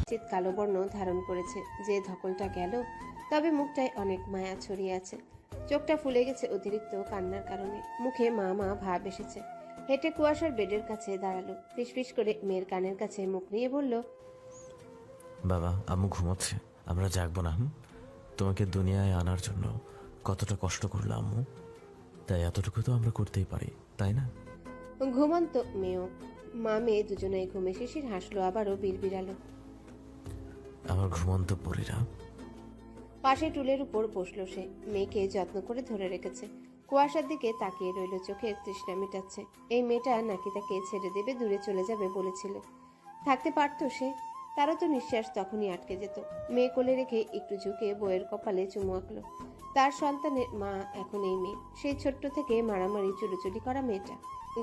চিত কালো বর্ণ ধারণ করেছে, যে ধকলটা গেল, তবে মুখটায় অনেক মায়া ছড়িয়ে আছে। চোখটা ফুলে গেছে অতিরিক্ত কান্নার কারণে, মুখে মা মা ভাব এসেছে। হেঁটে কুয়াশার বেডের কাছে দাঁড়ালো, ফিসফিস করে মেয়ের কানের কাছে মুখ নিয়ে বলল, বাবা, আম্মু ঘুমাচ্ছে, আমরা জাগবো না। তোমাকে দুনিয়ায় আনার জন্য কতটা কষ্ট করলো আম্মু, তাই এতটুকু তো আমরা করতেই পারি, তাই না? ঘুমন্ত মেয়েও। মা মেয়ে দুজনেই ঘুমে শিশির হাসলো, আবারও বিড়বিড়ালো। আমার ঘুমন্ত পরীরা। পাশে টুলের উপর বসলো সে, মেয়েকে যত্ন করে ধরে রেখেছে। কুয়াশার দিকে তাকিয়ে রইল, চোখের তৃষ্ণা মেটাচ্ছে। এই মেয়েটা নাকি তাকে ছেড়ে দেবে, দূরে চলে যাবে বলেছিল। থাকতে পারতো সে? তারও তো নিঃশ্বাস তখনই আটকে যেত। মেয়ে কোলে রেখে একটু ঝুঁকে বইয়ের কপালে চুমু আঁকলো। তার সন্তানের মা এখন এই মেয়ে, সেই ছোট্ট থেকে মারামারি চুরোচুরি করা মেয়েটা।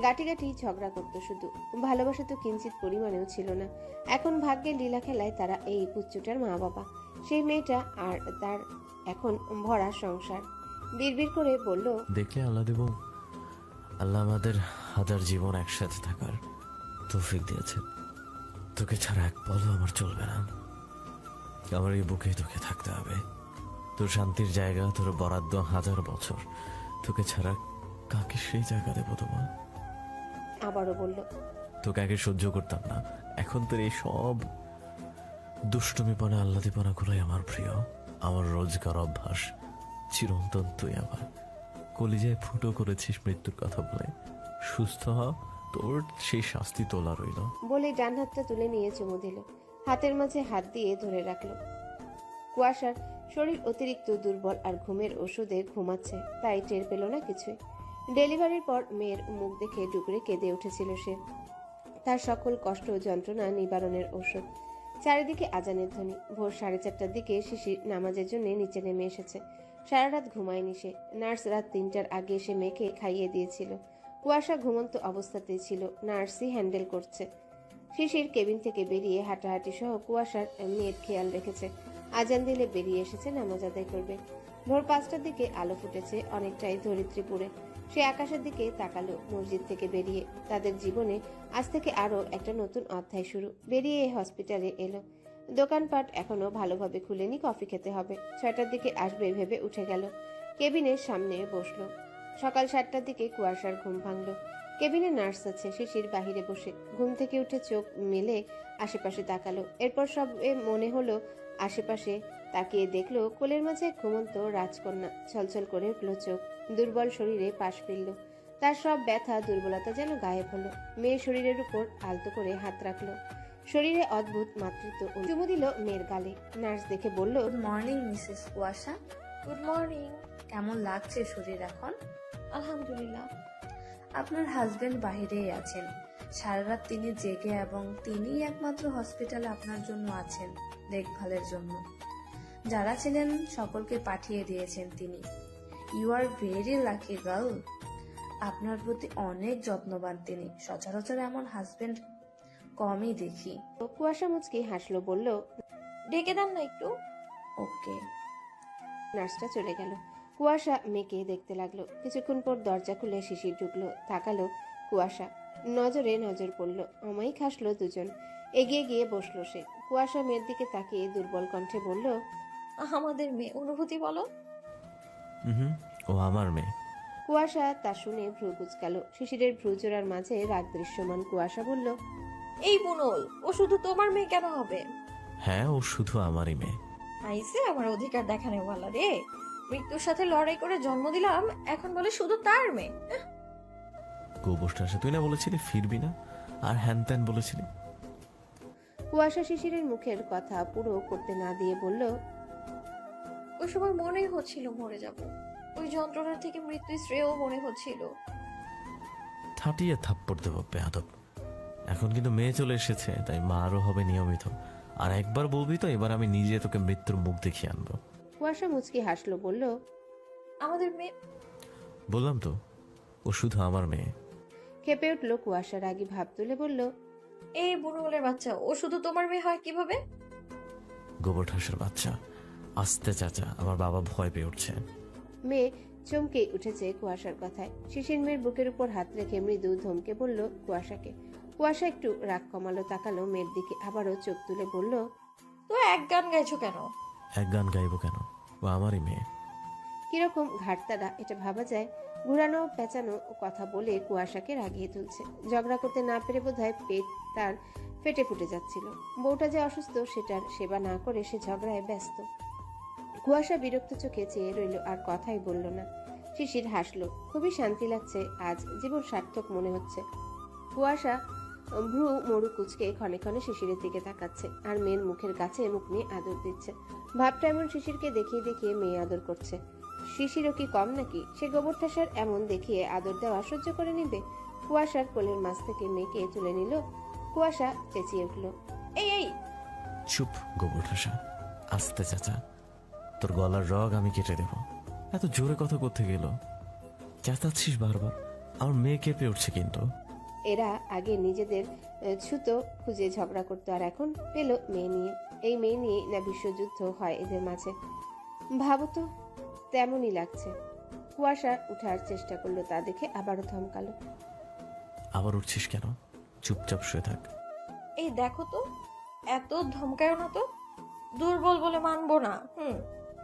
গাটি গাটি ঝগড়া করতো শুধু, ভালোবাসা তো কিঞ্চিত পরিমাণেও ছিল না। এখন ভাগ্যের লীলা খেলায় তারা এই পুচ্চুটার মা বাবা। সেই মেয়েটা আর তার এখন ভরা সংসার। বিড়বিড় করে বলল, দেখলে আল্লাহ দেব, আল্লাহ আমাদের হাজার জীবন একসাথে থাকার তৌফিক দিয়েছে। তোকে ছাড়া এক পলও আমার চলবে না। আমার এই বুকে তোকে থাকতে হবে। তোর শান্তির জায়গা, তোর বরাদ্দ হাজার বছর। তোকে ছাড়া কাকে সেই জায়গা দেবো তোমার? আবারও বলল, তোকে আগে সহ্য করতাম না, এখন তোর এই সব দুষ্টুমিপনা আহ্লাদিপনা গুলোই আমার প্রিয়। আমার রোজগার অভ্যাস চিরন্তন। তুই আমার কলিজায় ফুটো করেছিস মৃত্যুর কথা বলে। সুস্থ হ, তোর সেই শাস্তি তোলা রইল। বলে ডান হাতটা তুলে নিয়ে চুমু দিল, হাতের মাঝে হাত দিয়ে ধরে রাখলো। কুয়াশার শরীর অতিরিক্ত দুর্বল আর ঘুমের ওষুধে ঘুমাচ্ছে, তাই টের পেল না কিছুই। ডেলিভারির পর মেয়ের মুখ দেখে ডুকরে কেঁদে উঠেছিল সে। তার সকল কষ্ট ও যন্ত্রণা নিবারণের ঔষধ। চারিদিকে আজানের ধ্বনি। ভোর 4:30টার দিকে শিশির নামাজের জন্য নিচে নেমে এসেছে। সারা রাত ঘুমায়নি সে। নার্স রাত 3টার আগে এসে মেয়েকে খাইয়ে দিয়েছিল। কুয়াশা ঘুমন্ত অবস্থাতেই ছিল, নার্সই হ্যান্ডেল করছে। শিশির কেবিন থেকে বেরিয়ে হাঁটাহাঁটি সহ কুয়াশার মেয়ের খেয়াল রেখেছে। আজান দিলে বেরিয়ে এসেছে নামাজ আদায় করবে। ভোর 5টার দিকে আলো ফুটেছে অনেকটাই ধরিত্রীপুরে। সে আকাশের দিকে তাকালো মসজিদ থেকে বেরিয়ে। তাদের জীবনে আজ থেকে আরো একটা নতুন অধ্যায় শুরু। বেরিয়ে হসপিটালে এলো। দোকানপাট এখনো ভালোভাবে খুলেনি, কফি খেতে হবে। 6টার দিকে আসবে ভেবে উঠে গেল। কেবিনের সামনে বসলো। সকাল 7টার দিকে কুয়াশার ঘুম ভাঙলো। কেবিনে নার্স আছে, শিশির বাহিরে বসে। ঘুম থেকে উঠে চোখ মেলে আশেপাশে তাকালো। এরপর সব মনে হলো আশেপাশে তাকিয়ে দেখলো কোলের মাঝে ঘুমন্ত রাজকন্যা। ছলছল করে উঠলো চোখ, দুর্বল শরীরে পাশ ফিরল। তার সব ব্যথা দুর্বলতা যেন গায়েব হলো। মেয়ের শরীরের উপর আলতো করে হাত রাখলো। শরীরে অদ্ভুত মাতৃত্ব চুমু দিল মেয়ের গালে। নার্স দেখে বলল, গুড মর্নিং মিসেস কুয়াশা। Good morning. কেমন লাগছে শরীর এখন? আলহামদুলিল্লাহ। আপনার হাজবেন্ড বাহিরেই আছেন। সারা রাত তিনি জেগে এবং তিনিই একমাত্র হসপিটালে আপনার জন্য আছেন দেখভালের জন্য। যারা ছিলেন সকলকে পাঠিয়ে দিয়েছেন তিনি। You are very lucky girl. আপনার প্রতি অনেক যত্নবান তিনি। সচরাচর এমন হাজবেন্ড কমই দেখি। কুয়াশা মুচকি হাসলো, বলল, ডেকে দেন না একটু। ওকে। নার্সটা চলে গেল। কুয়াশা মেয়েকে দেখতে লাগলো। কিছুক্ষণ পর দরজা খুলে শিশির ঢুকলো। তাকালো কুয়াশা, নজরে নজর পড়লো। অমায়িক হাসলো দুজন। এগিয়ে গিয়ে বসলো সে। কুয়াশা মেয়ের দিকে তাকিয়ে দুর্বল কণ্ঠে বলল, আমাদের মেয়ে, অনুভূতি বলো। ও আমার মেয়ে। কুয়াশা তা শুনে ভ্রু কুচকালো। শিশিরের ভ্রু জোড়ার মাঝে রাগ দৃশ্যমান। কুয়াশা বলল, এই বুনল, ও শুধু তোমার মেয়ে কেন হবে? হ্যাঁ, ও শুধু আমারই মেয়ে। আইসে আমার অধিকার দেখানে বলা রে। মৃত্যুর সাথে লড়াই করে জন্ম দিলাম, এখন বলে শুধু তার মেয়ে। গোবরটা তুই না বলেছিলি ফিরবি না, আর হ্যান ত্যান বলেছিলি। কুয়াশা শিশিরের মুখের কথা পুরো করতে না দিয়ে বলল, ওই সময় মনেই হচ্ছিল মরে যাব। ওই যন্ত্রণার থেকে মৃত্যু শ্রেয় মনে হচ্ছিল। থাটিয়ে থাপ্পড় দেবো বেয়াদব। এখন কিন্তু মেয়ে চলে এসেছে, তাই মা আরও হবে নিয়মিত। আর একবার বলবি তো, এবার আমি নিজে তোকে মৃত্যুর মুখ দেখিয়ে আনবো। কুয়াশা মুচকি হাসলো, বলল, আমাদের মেয়ে। বললাম তো, ও শুধু আমার মেয়ে। খেপে উঠলো কুয়াশা, রাগী ভাব তুলে বলল, এই বুনলের বাচ্চা, ও শুধু তোমার মেয়ে হয় কিভাবে? গোবর ঠাসের বাচ্চা। আস্তে চাচা, আমার বাবা ভয় পেয়ে উঠছে। মেয়ে চমকে উঠেছে কুয়াশার কথায়। শিশির মেয়ের বুকের উপর হাত রেখে মৃদু ধমকে বলল কুয়াশাকে। কুয়াশা একটু রাগ কমালো, তাকালো মেয়ের দিকে, আবারও চোখ তুলে বলল, তো এক গান গাইছো কেন? এক গান গাইবো কেন? ও আমারই মেয়ে। কিরকম ঘাটতারা এটা ভাবা যায়। ঘুরানো পেঁচানো কথা বলে কুয়াশাকে রাগিয়ে তুলছে। ঝগড়া করতে না পেরে বোধহয় পেট তার ফেটে ফুটে যাচ্ছিল। বউটা যে অসুস্থ সেটার সেবা না করে সে ঝগড়ায় ব্যস্ত। কুয়াশা বিরক্ত চোখে চেয়ে রইল, আর কথাই বলল না। শিশির হাসলো। খুবই শান্তি লাগছে আজ, জীবন সার্থক মনে হচ্ছে। কুয়াশা ভ্রু মরু কুচকে ক্ষণে ক্ষণে শিশিরের দিকে তাকাচ্ছে, আর মেয়ের মুখের কাছে মুখ নিয়ে আদর দিচ্ছে। ভাবটা এমন শিশিরকে দেখিয়ে দেখিয়ে মেয়ে আদর করছে। শিশিরও কি কম নাকি? সে গোবর ঠাসার এমন দেখিয়ে আদর দেওয়া সহ্য করে নিবে? কুয়াশার কোলের মাছ থেকে মেয়েকে তুলে নিল। কুয়াশা চেঁচিয়ে উঠল, এই এই, চুপ গোবর ঠাসা, আস্তে চাচা, তোর গলার রগ আমি কেটে দেব। এত জোরে কথা করতে গেল, চেঁচাচ্ছিস বারবার, আমার মেয়ে কেঁপে উঠছে কিন্তু। এরা আগে নিজেদের ছুতো খুঁজে ঝগড়া করতো, আর এখন পেল মেয়ে নিয়ে। এই মেয়ে নিয়ে না বিশ্বযুদ্ধ হয় এদের মাঝে। ভাবো তো, তেমনই লাগছে। কুয়াশা উঠার চেষ্টা করলো, তা দেখে আবারও থমকালো। আবার উঠছিস কেন? চুপচাপ শুয়ে থাক। এই দেখো তো, এত ধমকায়ও না তো। দুর্বল বলে মানবো না।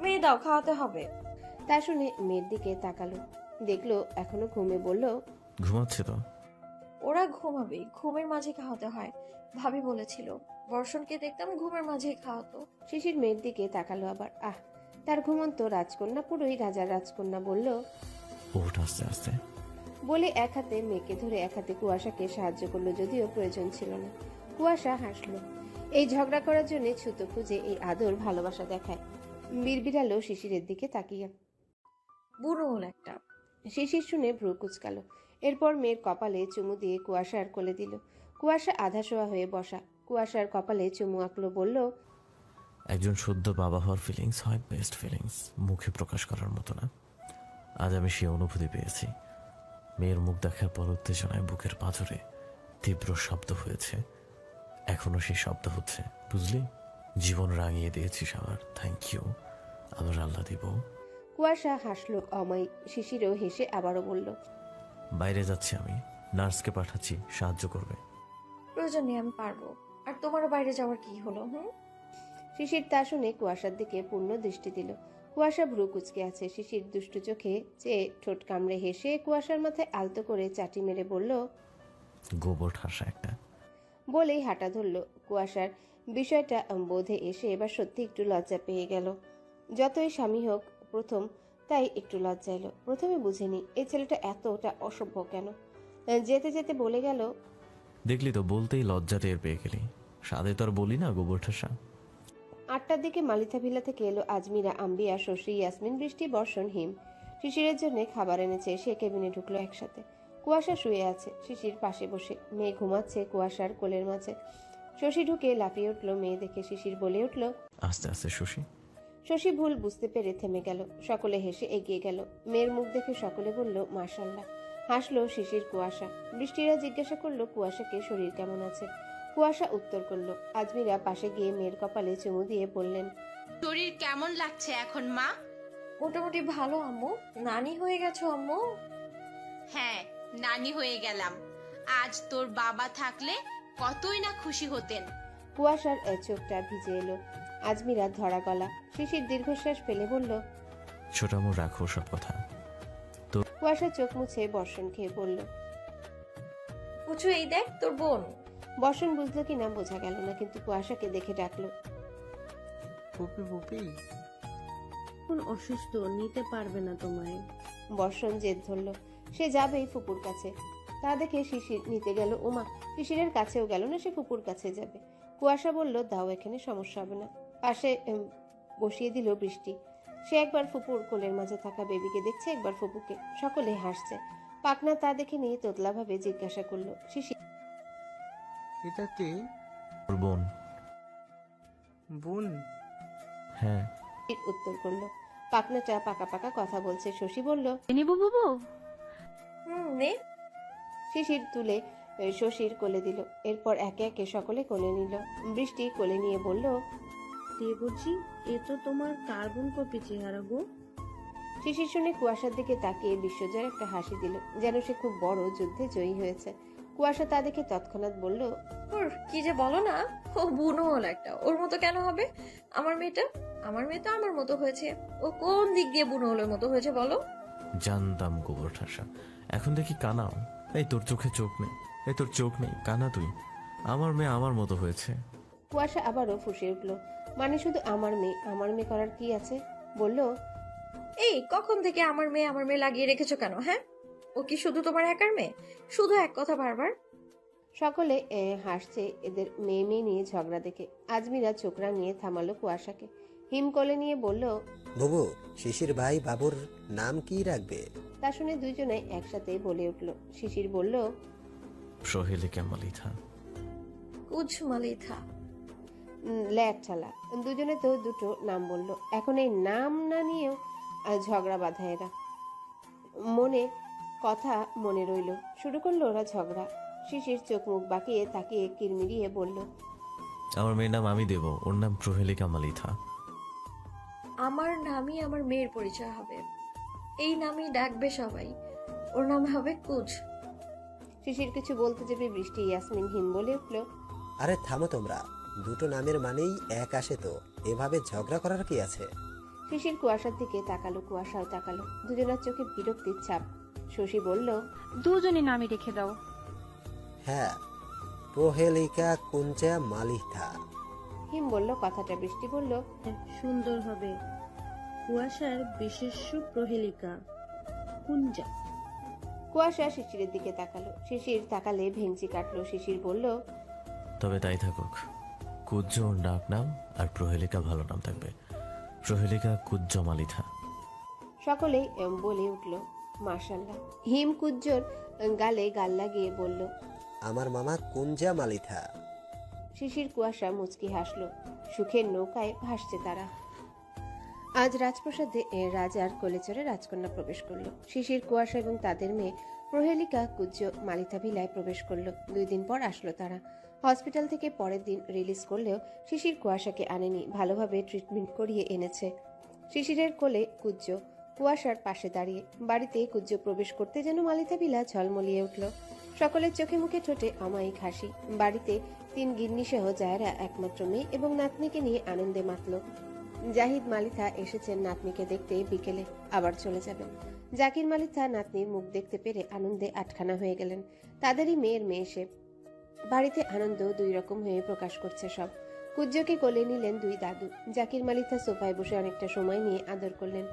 মেয়ে দাও, খাওয়াতে হবে। তা শুনে মেয়ের দিকে তাকালো, দেখলো এখনো ঘুমে। বলল, ঘুমাচ্ছে তো। ওরা ঘুমাবে, ঘুমের মাঝে খাওয়াতে হয়। ভাবি বলেছিল, বর্ষণকে দেখতাম ঘুমের মাঝে খাওয়াতো। শিশির মেয়ের দিকে তাকালো আবার। আহ, তার ঘুমন্ত রাজকন্যা, পুরোই রাজার রাজকন্যা। বলল, ওঠ আস্তে আস্তে। বলে এক হাতে মেয়েকে ধরে এক হাতে কুয়াশাকে সাহায্য করলো, যদিও প্রয়োজন ছিল না। কুয়াশা হাসলো। এই ঝগড়া করার জন্য ছুতো খুঁজে এই আদর ভালোবাসা দেখায়। বিড়বিড়ালো শিশিরের দিকে তাকিয়ে। বুড়ো হল একটা। শিশির শুনে ভ্রু কুচকালো। এরপর মেয়ের কপালে চুমু দিয়ে কুয়াশার কোলে দিল। কুয়াশা আধা শোয়া হয়ে বসা, কুয়াশার কপালে চুমু আঁকলো। বলল, একজন শুদ্ধ বাবা হওয়ার ফিলিংস হয় বেস্ট ফিলিংস, মুখে প্রকাশ করার মতো না। আজ আমি সে অনুভূতি পেয়েছি। মেয়ের মুখ দেখার পর উত্তেজনায় বুকের পাঁজরে তীব্র শব্দ হয়েছে। এখনো সেই শব্দ হচ্ছে, বুঝলি? জীবন রাঙিয়ে দিয়েছিস আমার, থ্যাংক ইউ। আবার আল্লাহ দিব। কুয়াশা হাসলো অমায়িক। শিশিরও হেসে আবারও বলল, বাইরে যাচ্ছি আমি, নার্সকে পাঠাচ্ছি, সাহায্য করবে। প্রয়োজন নেই, আমি পারবো। আর তোমারও বাইরে যাওয়ার কি হলো? শিশির তা শুনে কুয়াশার দিকে পূর্ণ দৃষ্টি দিল। কুয়াশা ভ্রু কুচকে আছে। শিশির দুষ্টু চোখে চেয়ে ঠোঁট কামড়ে হেসে কুয়াশার মাথায় আলতো করে চাটি মেরে বলল, গোবর ঠাসা একটা। বলেই হাঁটা ধরল। কুয়াশার বিষয়টা বোধে এসে এবার সত্যি একটু লজ্জা পেয়ে গেল। যতই স্বামী হোক প্রথম, তাই একটু লজ্জা এলো। প্রথমে বুঝেনি এই ছেলেটা এতটা অসভ্য কেন। যেতে যেতে বলে গেল, দেখলি তো, বলতেই লজ্জা টের পেয়ে গেলি। সাদে তো আর বলি না গোবর ঠাসা। 8টার দিকে মালিথা ভিলা থেকে এলো আজমিরা, আম্বিয়া, শশী, ইয়াসমিন, বৃষ্টি, বর্ষণ, হিম। শিশিরের জন্য খাবার এনেছে। সে কেবিনে ঢুকলো একসাথে। কুয়াশা শুয়ে আছে শিশির পাশে বসে। মেয়ে ঘুমাচ্ছে কুয়াশার কোলের মাঝে। শশী ঢুকে লাফিয়ে উঠলো মেয়ে দেখে। শিশির বলে উঠল, আস্তে আস্তে শশী। শশী ভুল বুঝতে পেরে থেমে গেল। সকলে হেসে এগিয়ে গেল। মেয়ের মুখ দেখে সকলে বলল, মাশাল্লাহ। হাসলো শিশির, কুয়াশা। বৃষ্টিরা জিজ্ঞাসা করলো কুয়াশাকে শরীর কেমন আছে। কুয়াশা উত্তর করলো। আজমিরা পাশে গিয়ে মেয়ের কপালে চুমু দিয়ে বললেন, শরীর কেমন লাগছে এখন মা? মোটামুটি ভালো আম্মু। নানি হয়ে গেছো আম্মু। হ্যাঁ, নানি হয়ে গেলাম। আজ তোর বাবা থাকলে কতই না খুশি হতেন। কুয়াশার চোখটা ভিজে এলো। আজমিরা ধরা গলা। শিশির দীর্ঘশ্বাস ফেলে বলল, ছোটামো রাখো সব কথা। কুয়াশা চোখ মুছে বর্ষণ খেয়ে বলল। পুচু, এই দেখ তোর বোন। বর্ষণ বুঝলো কিনা বোঝা গেল না, কিন্তু কুয়াশাকে দেখে ডাকলো, পুপি পুপি। এখন অসুস্থ, নিতে পারবে না তোমায়। বর্ষণ জেদ ধরলো। সে যাবেই ফুপুর কাছে। তা দেখে শিশির নিতে গেল। ওমা, শিশিরের কাছেও গেল না, সে ফুপুর কাছে যাবে। কুয়াশা বলল, দাও, এখানে সমস্যা হবে না। পাশে বসিয়ে দিল বৃষ্টি। সে একবার ফুপুর কোলের মাঝে থাকা বেবিকে দেখছে, একবার ফুপুকে। সকলে হাসছে। পাকনা তা দেখে নিয়ে তোতলা ভাবে জিজ্ঞাসা করলো, শিশির এটা কে? ওর বোন। বোন? হ্যাঁ। উত্তর করলো। পাকনাটা পাকা পাকা কথা বলছে। শশী বলল, নিবু বুবু। নে। শিশির তুলে শশীর কোলে দিল। এরপর একে একে সকলে কোলে নিল। বৃষ্টি কোলে নিয়ে বলল, দেবজি, এ তো তোমার কার্বন কপি চেহারা গো। শিশির শুনে কুয়াশার দিকে তাকিয়ে বিশ্বজয়ের একটা হাসি দিল, যেন সে খুব বড় যুদ্ধে জয়ী হয়েছে। কুয়াশা তা দেখে তৎক্ষণাৎ বলল, ওর কি যে বলো না, ও বুনো হলো একটা। ওর মতো কেন হবে আমার মেয়েটা? আমার মেয়ে তো আমার মতো হয়েছে। ও কোন দিক দিয়ে বুনো হলোর মতো হয়েছে বলো? জানতাম গোবর ঠাসা। এখন দেখি কানাও। এই তোর চোখে চোখ নেই, এই তোর চোখ নেই, কানা তুই। আমার মেয়ে আমার মতো হয়েছে। কুয়াশা আবারও ফুঁসে উঠল। মানে শুধু আমার মেয়ে করার কি আছে? বলল, এই কখন থেকে আমার মেয়ে লাগিয়ে রেখেছো কেন? হ্যাঁ, ও কি শুধু তোমার একার মেয়ে? শুধু এক কথা বারবার। সকলে হাসছে এদের মেয়ে মেয়ে নিয়ে ঝগড়া দেখে। আজমিরা চোখ রাঙিয়ে থামালো কুয়াশাকে। হিম কোলে নিয়ে বলল, বুবু, শিশির ভাই বাবুর নাম কি রাখবে? তা শুনে দুইজনে একসাথে বলে উঠল। শিশির বলল, সহেলিকা মালিথা। কুছ মালিথা। ল্যাট ছালা। দুজনে তো দুটো নাম বলল। এখন এই নাম না নিয়েও ঝগড়া বাঁধা এরা। মনে কথা মনে রইল। শুরু করলো ওরা ঝগড়া। শিশির চোখ মুখ বাঁকিয়ে তাকিয়ে কিরমিরিয়ে বলল, আমার মেয়ের নাম আমি দেব, ওর নাম প্রহেলিকা মালিথা। আমার নামই আমার মেয়ের পরিচয় হবে। এই নামই ডাকবে সবাই। ওর নাম হবে কুছ। শিশির কিছু বলতে যাবে বৃষ্টি ইয়াসমিন হিম বলে উঠল, আরে থামো তোমরা, দুটো নামের মানেই এক আসে তো, এভাবে ঝগড়া করার কি আছে? শিশির কুয়াশার দিকে তাকালো, কুয়াশাও তাকালো। দুজনের চোখে বিরক্তির ছাপ। শশী বলল, দুজনে নামই রেখে দাও। হ্যাঁ, প্রহেলিকা কুঞ্চা মালিথা। হিম বলল কথাটা। বৃষ্টি বলল, সুন্দর হবে। কুয়াশার বিশেষ্য প্রহেলিকা কুঞ্জা। কুয়াশা শিশিরের দিকে তাকালো। শিশির তাকালে ভেঙচি কাটলো। শিশির বলল, তবে তাই থাকুক। কুজ্জ ওর ডাক নাম, আর প্রহেলিকা ভালো নাম থাকবে। প্রহেলিকা কুজ্জ মালিথা। সকলেই বলে উঠল, মাশাল্লাহ। হিম কুজ্জোর গালে গাল লাগিয়ে বলল, আমার মামা কুঞ্জা মালিথা। শিশির কুয়াশা মুচকি হাসলো। সুখের নৌকায় ভাসছে তারা। আজ রাজপ্রাসাদে রাজার কোলে চড়ে রাজকন্যা প্রবেশ করলো। শিশির কুয়াশা এবং তাদের মেয়ে প্রহেলিকা কুজ্জ মালিথা ভিলায় প্রবেশ করলো। 2 দিন পর আসলো তারা। হসপিটাল থেকে পরের দিন রিলিজ করলেও শিশির কুয়াশাকে আনেনি, ভালোভাবে ট্রিটমেন্ট করিয়ে এনেছে। শিশিরের কোলে কুজ্জ, কুয়াশার পাশে দাঁড়িয়ে। বাড়িতে কুজ্জ প্রবেশ করতে যেন মালিথা ভিলা ঝলমলিয়ে উঠল। সকলের চোখে মুখে ঠোঁটে অমায়িক হাসি। বাড়িতে 3 গিন্নি সহ জায়রা একমাত্র মেয়ে এবং নাতনিকে নিয়ে আনন্দে মাতল। জাহিদ মালিথা এসেছেন নাতনিকে দেখতে, বিকেলে আবার চলে যাবেন। জাকির মালিথা নাতনির মুখ দেখতে পেরে আনন্দে আটখানা হয়ে গেলেন। তাদেরই মেয়ের মেয়ে সে। বাড়িতে আনন্দ 2 রকম হয়ে প্রকাশ করছে সব। কুজ্জকে কোলে নিলেন 2 দাদু। জাকির মালিথা সোফায় বসে অনেকটা সময় নিয়ে আদর করলেন।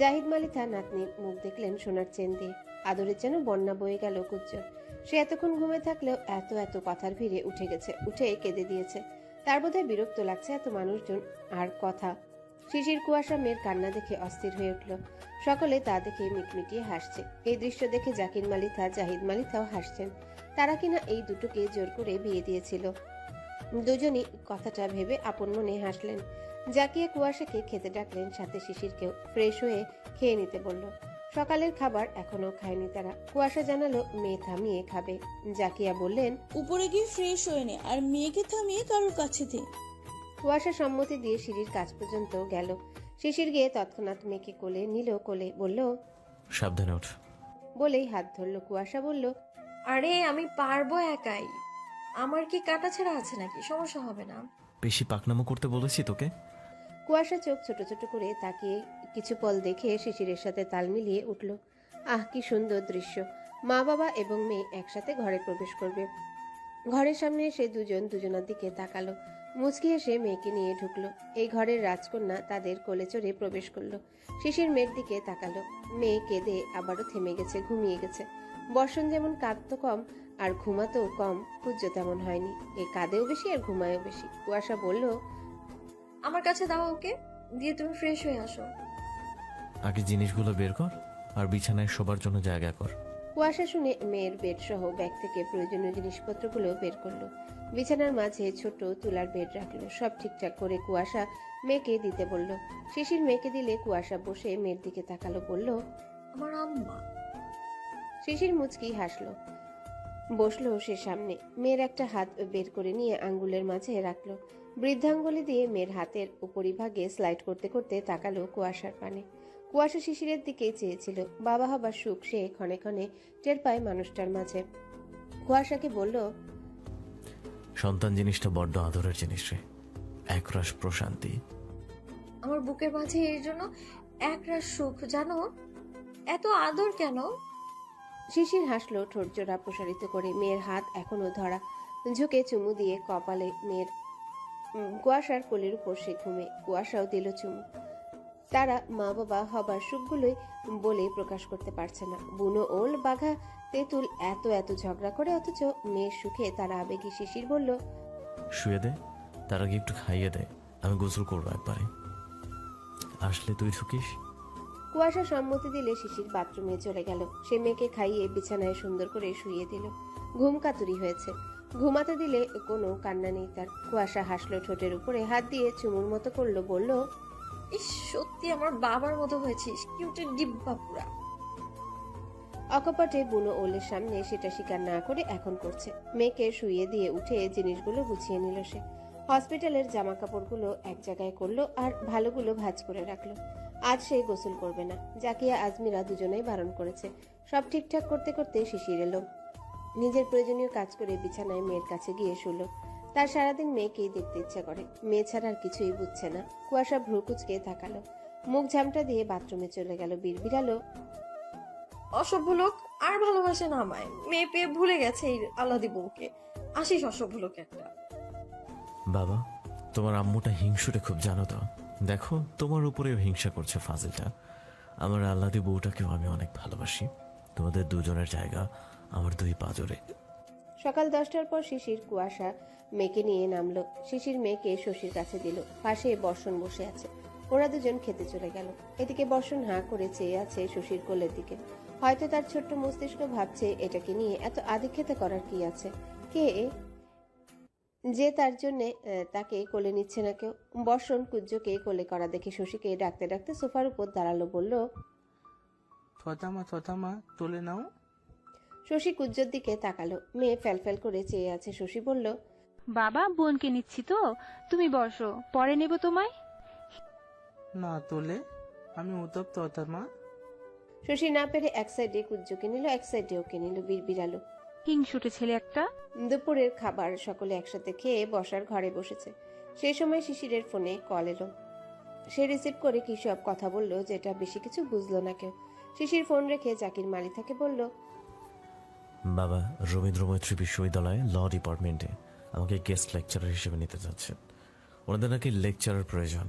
জাহিদ মালিথা নাতনির মুখ দেখলেন সোনার চেন দিয়ে। আদরের যেন বন্যা বয়ে গেল কুজ্জর। সে এতক্ষণ ঘুমে থাকলেও এত কথার ভিড়ে উঠে গেছে, উঠে কেঁদে দিয়েছে। তার বোধহয় বিরক্ত লাগছে এত মানুষজন আর কথা। শিশির কুয়াশা মেয়ের কান্না দেখে অস্থির হয়ে উঠল। সকলে তা দেখে মিটমিটিয়ে হাসছে। এই দৃশ্য দেখে জাকির মালিথা, জাহিদ মালিথাও হাসছেন। তারা কিনা এই দুটোকে জোর করে বিয়ে দিয়েছিল। দুজনই কথাটা ভেবে আপন মনে হাসলেন। জাকিয়ে কুয়াশাকে খেতে ডাকলেন, সাথে শিশিরকেও। ফ্রেশ হয়ে খেয়ে নিতে বলল। সকালের খাবার এখনো খায়নি তারা। কুয়াশা জানালো মেয়ে থামিয়ে খাবে। জাকিয়া বললেন, উপরে গিয়ে ফ্রেশ হয়ে নে আর মেয়েকে থামিয়ে কারোর কাছে দে। কুয়াশা সম্মতি দিয়ে সিঁড়ির কাছ পর্যন্ত গেল। শিশির গিয়ে তৎক্ষণাৎ মেয়েকে কোলে নিল। কোলে বলল, সাবধানে ওঠ। বলেই হাত ধরলো। কুয়াশা বলল, আরে আমি পারবো একাই। আমার কি কাটা ছেঁড়া আছে নাকি? সমস্যা হবে না। বেশি পাকনামো করতে বলেছি তোকে? কুয়াশা চোখ ছোট ছোট করে তাকিয়ে কিছু পল দেখে শিশিরের সাথে তাল মিলিয়ে উঠল। আহ, কি সুন্দর দৃশ্য! মা বাবা এবং মেয়ে একসাথে ঘরে প্রবেশ করবে। ঘরের সামনে এসে দুজন দুজনার দিকে তাকালো। মুচকি এসে মেয়েকে নিয়ে ঢুকলো। এই ঘরের রাজকন্যা তাদের কোলে চড়ে প্রবেশ করলো। শিশির মেয়ের দিকে তাকালো। মেয়ে কেঁদে আবারও থেমে গেছে, ঘুমিয়ে গেছে। বর্ষণ যেমন কাঁদতো কম আর ঘুমাতেও কম, পূজ্য তেমন হয়নি। এ কাঁদেও বেশি আর ঘুমায়ও বেশি। কুয়াশা বলল, আমার কাছে দাও ওকে, দিয়ে তুমি ফ্রেশ হয়ে আসো। আগে জিনিসগুলো বের কর আর বিছানায় শোবার জন্য জায়গা কর। কুয়াশা শুনে মেয়ের বেড সহ ব্যাগ থেকে প্রয়োজনীয় জিনিসপত্রগুলো বের করলো। বিছানার মাঝে ছোট তুলার বেড রাখলো। সব ঠিকঠাক করে কুয়াশা মেয়েকে দিতে বলল। শিশির মেয়েকে দিলে কুয়াশা বসে মেয়ের দিকে তাকালো, বলল, আমার আম্মা। শিশির মুচকি হাসলো। বসলো সে সামনে। মেয়ের একটা হাত বের করে নিয়ে আঙ্গুলের মাঝে রাখলো। বৃদ্ধাঙ্গুলি দিয়ে মেয়ের হাতের উপরিভাগে স্লাইড করতে করতে তাকালো কুয়াশার পানে। কুয়াশা শিশিরের দিকে চেয়েছিল। বাবা হবার সুখ সে ক্ষণে ক্ষণে টের পায় মানুষটার মাঝে। কুয়াশাকে বলল, সন্তান জিনিসটা বড্ড আদরের জিনিস রে, একরাশ প্রশান্তি। আমার বুকের মাঝে এর জন্য একরাশ সুখ, জানো? এত আদর কেন? শিশির হাসলো ঠোঁট জোড়া প্রসারিত করে। মেয়ের হাত এখনো ধরা, ঝুঁকে চুমু দিয়ে কপালে মেয়ের। কুয়াশার কোলের উপর সে ঘুমে। কুয়াশাও দিল চুমু। তারা মা বাবা হবার সুখগুলোই বলে প্রকাশ করতে পারছে না। বুনো ওল বাঘা তেঁতুল এত এত ঝগড়া করে, অথচ মেয়ের সুখে তারা আবেগী। শিশির বলল, শুয়ে দে, তার আগে একটু খাইয়ে দে, আমি গোসল করবো একবারে। আসলে তুই ঢুকিস। কুয়াশা সম্মতি দিলে শিশির বাথরুমে চলে গেল। সে মেয়েকে খাইয়ে বিছানায় সুন্দর করে শুইয়ে দিল। ঘুম কাতুরি হয়েছে, ঘুমাতে দিলে কোনো কান্না নেই তার। কুয়াশা হাসলো ঠোঁটের উপরে হাত দিয়ে চুমুর মতো করলো, বলল, ইস, সত্যি আমার বাবার মতো হয়েছিস, কিউটের ডিব্বা পুরা। অকপটে বুনো ওলের সামনে সেটা স্বীকার না করে এখন করছে। মেয়েকে শুইয়ে দিয়ে উঠে জিনিসগুলো গুছিয়ে নিল সে। হসপিটালের জামা কাপড়গুলো এক জায়গায় করলো আর ভালোগুলো ভাঁজ করে রাখলো। আজ সে গোসল করবে না। জাকিয়া আজমিরা দুজনেই বারণ করেছে। সব ঠিকঠাক করতে করতে শিশির এলো। নিজের প্রয়োজনীয় কাজ করে বিছানায় মেয়ের কাছে গিয়ে শুলো। তার সারাদিন মেয়েকেই দেখতে ইচ্ছা করে। মেয়ে ছাড়া আর কিছুই বুঝছে না। কুয়াশা ভ্রু কুচকে তাকালো, মুখ ঝামটা দিয়ে বাথরুমে চলে গেল। বিড়বিড়ালো, অসভ্য লোক, আর ভালোবাসে না আমায়। মেয়ে পেয়ে ভুলে গেছে এই আল্লাদি বউকে। আসিস অসভ্য লোক একটা। বাবা, তোমার আম্মুটা হিংসুটে খুব, জানো তো? দেখো, তোমার উপরেও হিংসা করছে ফাজিলটা। আমার আল্লাদি বউটাকেও আমি অনেক ভালোবাসি। তোমাদের দুজনের জায়গা আমার দুই পাজরে। সকাল 10টার পর শিশির কুয়াশা মেয়েকে নিয়ে নামলো। শিশির মেয়েকে শশীর কাছে দিল। পাশে বর্ষণ বসে আছে। ওরা দুজন খেতে চলে গেল। এদিকে বর্ষণ হাঁ করে চেয়ে আছে শশীর কোলের দিকে। হয়তো তার ছোট্ট মস্তিষ্ক ভাবছে, এটাকে নিয়ে এত আদিক্ষেতা করার কি আছে? কে যে তার জন্য তাকে কোলে নিচ্ছে না কেউ? বর্ষণ কুজ্জকে কোলে করা দেখে শশীকে ডাকতে ডাকতে সোফার উপর দাঁড়ালো, বলল, থতামা তোলে নাও। শশী কুজ্জোর দিকে তাকালো। মেয়ে ফ্যালফ্যাল করে চেয়ে আছে। শশী বলল, বাবা, বোনকে নিচ্ছি তো, তুমি বসো, পরে নেব তোমায়। না তোলে, আমি উতপ্ত মা। শশী না পেরে এক সাইডে কুজ্জোকে নিল, এক সাইডে ওকে নিল। বিড়বিড়ালো, হিংসুটে ছেলে একটা। দুপুরের খাবার সকলে একসাথে খেয়ে বসার ঘরে বসেছে। সেই সময় শিশিরের ফোনে কল এলো। সে রিসিভ করে কি সব কথা বলল, যেটা বেশি কিছু বুঝলো না কেউ। শিশির ফোন রেখে জাকির মালিথাকে বলল, বাবা, রবীন্দ্র মৈত্রী বিশ্ববিদ্যালয়ে ল ডিপার্টমেন্টে আমাকে গেস্ট লেকচারার হিসেবে নিতে যাচ্ছেন। ওনাদের নাকি লেকচারার প্রয়োজন।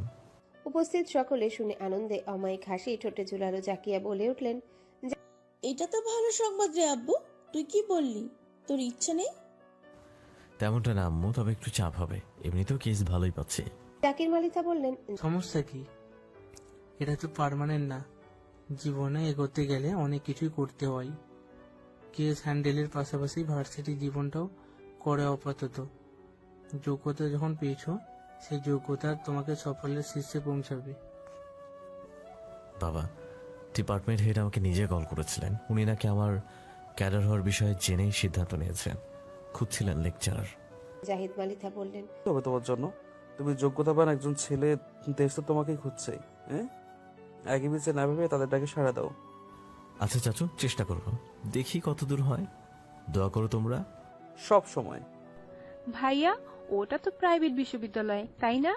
উপস্থিত সকলে শুনে আনন্দে অমায়িক হাসি ঠোঁটে ঝুলালো। জাকিয়া বলে উঠলেন, এটা তো ভালো সংবাদ রে আব্বু। তুই কি বললি, তোর ইচ্ছা নেই? তেমনটা না আম্মু, তবে একটু চাপ হবে। এমনিতেও কেস ভালোই পাচ্ছি। জাকির মালিথা বললেন, সমস্যা কি? এটা তো পার্মানেন্ট না। জীবনে এগোতে গেলে অনেক কিছুই করতে হয়। কেস হ্যান্ডেলের পাশাপাশি ভার্সিটি জীবনটাও করে আপাতত। যোগ্যতা যখন পেয়েছো, সেই যোগ্যতা তোমাকে সাফল্যের শীর্ষে পৌঁছাবে। বাবা, ডিপার্টমেন্ট হেড আমাকে নিজে কল করেছিলেন। উনি নাকি আমার ক্যাডার হওয়ার বিষয়ে জেনেই সিদ্ধান্ত নিয়েছেন। খুঁজছিলেন লেকচারার। জাহিদ মালিথা বললেন, তবে তোমার জন্য, তুমি যোগ্যতাবান একজন ছেলে, দেশ তো তোমাকেই খুঁজছে। হ্যাঁ, একই বিচে না ভেবে তাদের ডাকে সাড়া দাও। আচ্ছা চাচু, চেষ্টা করব, দেখি কত দূর হয়। দোয়া করো তোমরা। সব সময়। ভাইয়া, ওটা তো প্রাইভেট বিশ্ববিদ্যালয়, তাই না?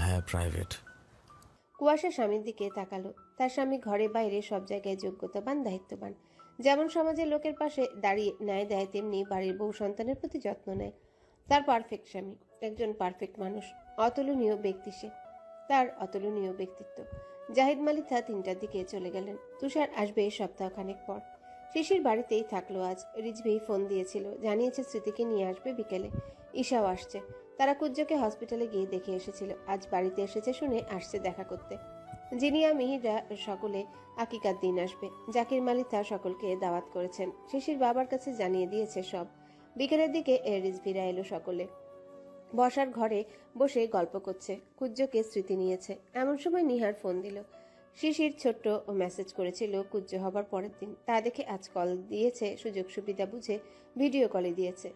হ্যাঁ, প্রাইভেট। কুয়াশা স্বামীর দিকে তাকালো। তার স্বামী ঘরে বাইরে সব জায়গায় যোগ্যতাবান, দায়িত্ববান। যেমন সমাজের লোকের পাশে দাঁড়িয়ে ন্যায় দেয়, তেমনি বাড়ির বউ সন্তানের প্রতি যত্ন নেয়। তার পারফেক্ট স্বামী, একজন পারফেক্ট মানুষ, অতুলনীয় ব্যক্তি সে। তার অতুলনীয় ব্যক্তিত্ব। জাহিদ মালিথা 3টার দিকে চলে গেলেন। তুষার আসবে সপ্তাহখানেক পর। শিশির বাড়িতেই থাকলো আজ। রিজভি ফোন দিয়েছিল, জানিয়েছে স্মৃতিকে নিয়ে আসবে বিকেলে। ঈশাও আসছে। তারা কুজ্জকে হসপিটালে গিয়ে দেখে এসেছিল। আজ বাড়িতে এসেছে শুনে আসছে দেখা করতে। জিনিয়া মিহিরা সকলে আকিকার দিন আসবে। জাকির মালিথা সকলকে দাওয়াত করেছেন। শিশির বাবার কাছে জানিয়ে দিয়েছে সব। বিকেলের দিকে রিজভিরা এলো সকলে। বসার ঘরে বসে গল্প করছে। কুজ্জকে স্মৃতি নিয়েছে। এমন সময় নিহার ফোন দিল। শিশির ছোট্ট মেসেজ করেছিল কুজ্জ হবার পরের দিন। তা দেখে আজ কল দিয়েছে। সুযোগ সুবিধা বুঝে ভিডিও কলে দিয়েছে।